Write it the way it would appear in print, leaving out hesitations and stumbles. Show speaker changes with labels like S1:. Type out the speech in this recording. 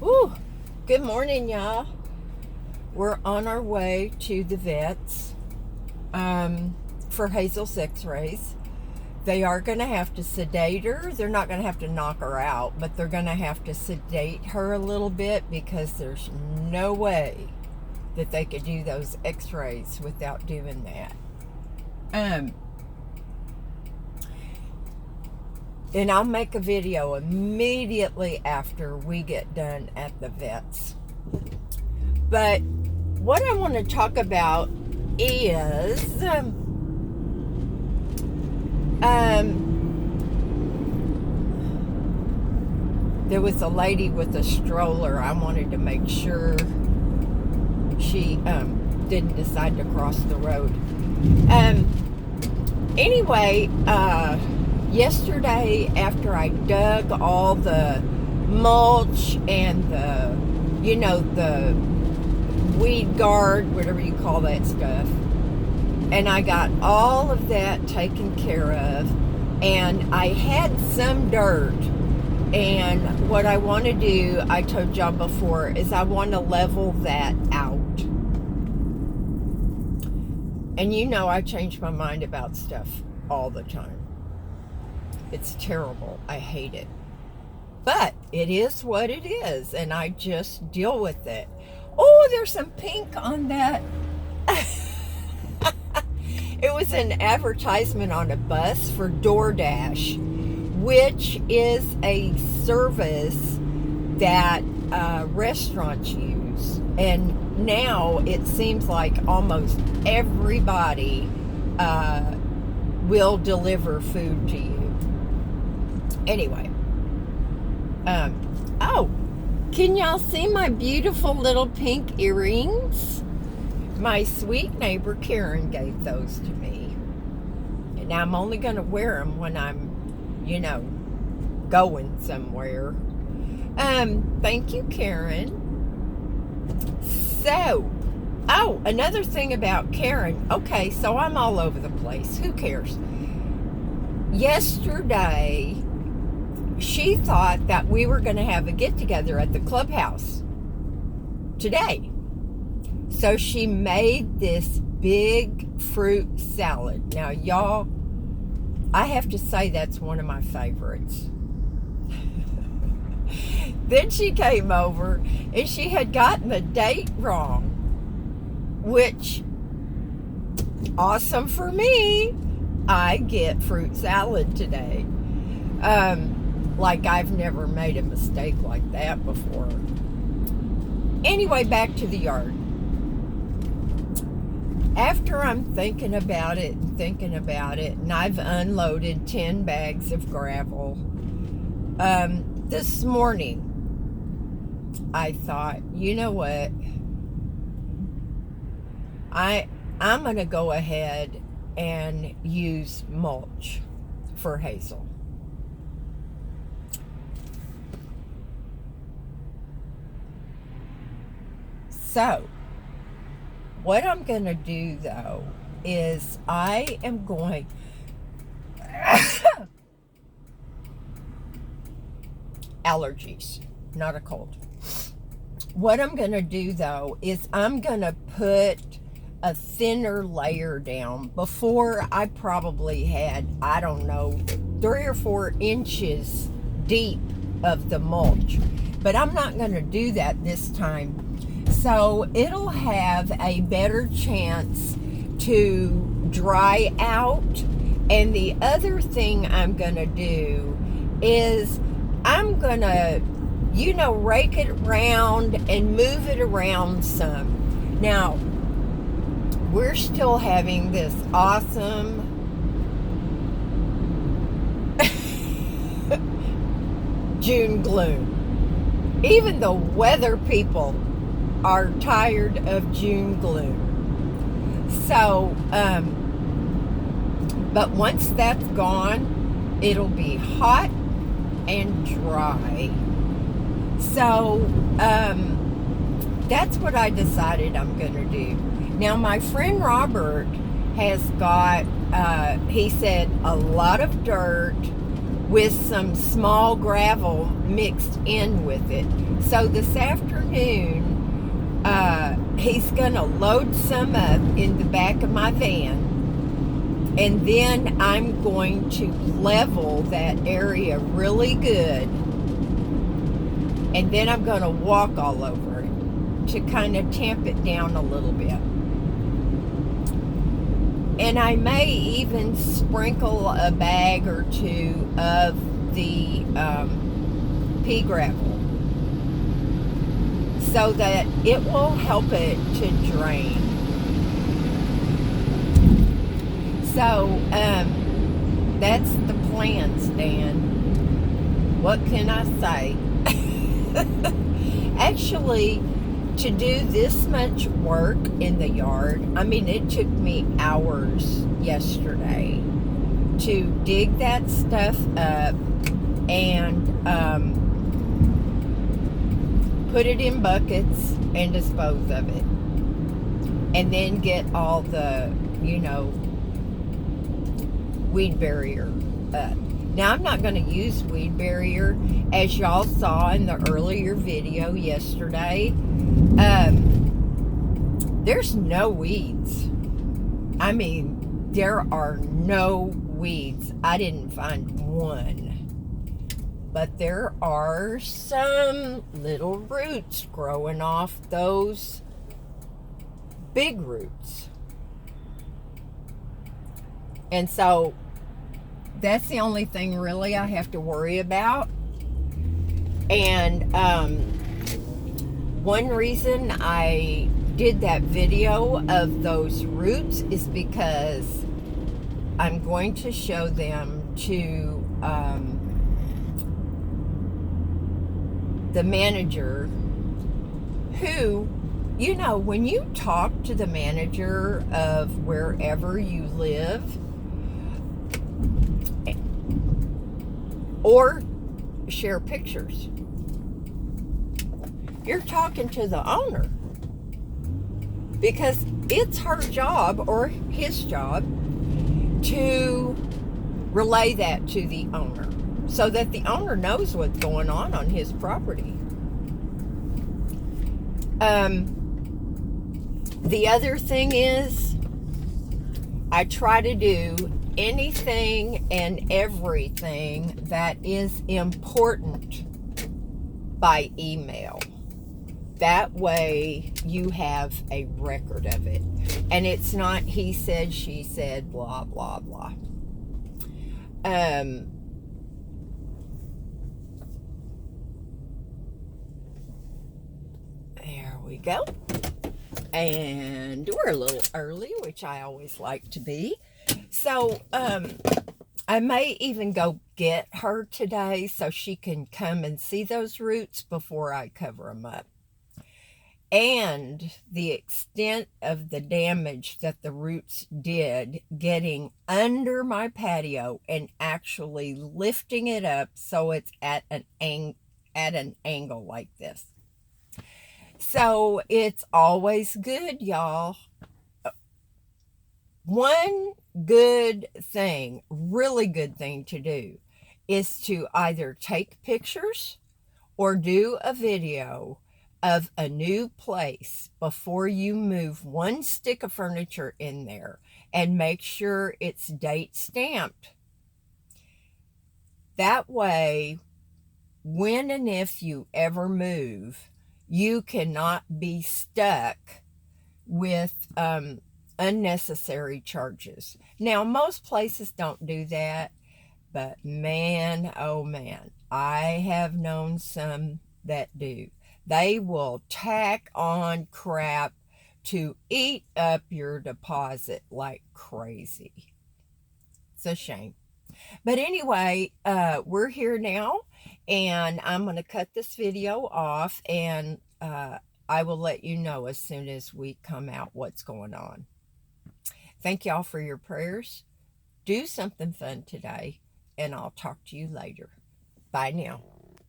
S1: Ooh, good morning, y'all. We're on our way to the vets for Hazel's x-rays. They are going to have to sedate her. They're not going to have to knock her out, but they're going to have to sedate her a little bit because there's no way that they could do those x-rays without doing that. And I'll make a video immediately after we get done at the vets. But what I want to talk about is there was a lady with a stroller. I wanted to make sure she didn't decide to cross the road. Anyway, yesterday after I dug all the mulch and the weed guard, whatever you call that stuff, and I got all of that taken care of, and I had some dirt, and what I want to do, I told y'all before, is I want to level that out. And I change my mind about stuff all the time. It's terrible. I hate it. But it is what it is, and I just deal with it. Oh, there's some pink on that. It was an advertisement on a bus for DoorDash, which is a service that restaurants use. And now it seems like almost everybody will deliver food to you. Anyway. Oh, can y'all see my beautiful little pink earrings? My sweet neighbor Karen gave those to me. And I'm only going to wear them when I'm, going somewhere. Thank you, Karen. So, another thing about Karen. Okay, so I'm all over the place. Who cares? Yesterday, she thought that we were going to have a get-together at the clubhouse today. So she made this big fruit salad. Now, y'all, I have to say that's one of my favorites. Then she came over and she had gotten the date wrong, which, awesome for me. I get fruit salad today. Like I've never made a mistake like that before. Anyway, back to the yard. After I'm thinking about it, and I've unloaded 10 bags of gravel, this morning, I thought, you know what? I'm going to go ahead and use mulch for Hazel. So, what I'm going to do, though, is I am going... Allergies, not a cold. What I'm going to do, though, is I'm going to put a thinner layer down. Before, I probably had, 3 or 4 inches deep of the mulch. But I'm not going to do that this time. So it'll have a better chance to dry out. And the other thing I'm going to do is I'm going to, rake it around and move it around some. Now, we're still having this awesome June gloom. Even the weather people are tired of June gloom. So, but once that's gone, it'll be hot and dry. So, that's what I decided I'm going to do. Now, my friend Robert has got, he said, a lot of dirt with some small gravel mixed in with it. So this afternoon, he's going to load some up in the back of my van. And then I'm going to level that area really good. And then I'm going to walk all over it to kind of tamp it down a little bit. And I may even sprinkle a bag or two of the pea gravel so that it will help it to drain. So, that's the plan, Stan. What can I say? Actually, to do this much work in the yard, I mean, it took me hours yesterday to dig that stuff up and put it in buckets and dispose of it. And then get all the, weed barrier up. Now, I'm not going to use weed barrier, as y'all saw in the earlier video yesterday. There's no weeds. I mean, there are no weeds. I didn't find one. But there are some little roots growing off those big roots. And so that's the only thing really I have to worry about. And one reason I did that video of those roots is because I'm going to show them to the manager, who, when you talk to the manager of wherever you live, or share pictures, you're talking to the owner, because it's her job or his job to relay that to the owner so that the owner knows what's going on his property. The other thing is, I try to do anything and everything that is important by email. That way you have a record of it. And it's not he said, she said, blah, blah, blah. There we go. And we're a little early, which I always like to be. So, I may even go get her today so she can come and see those roots before I cover them up. And the extent of the damage that the roots did getting under my patio and actually lifting it up so it's at an angle like this. So it's always good, y'all. One good thing, really good thing to do, is to either take pictures or do a video of a new place before you move one stick of furniture in there, and make sure it's date stamped. That way, when and if you ever move, you cannot be stuck with unnecessary charges. Now, most places don't do that, but man, oh man, I have known some that do. They will tack on crap to eat up your deposit like crazy. It's a shame. But anyway, we're here now, and I'm going to cut this video off, and I will let you know as soon as we come out what's going on. Thank y'all for your prayers. Do something fun today, and I'll talk to you later. Bye now.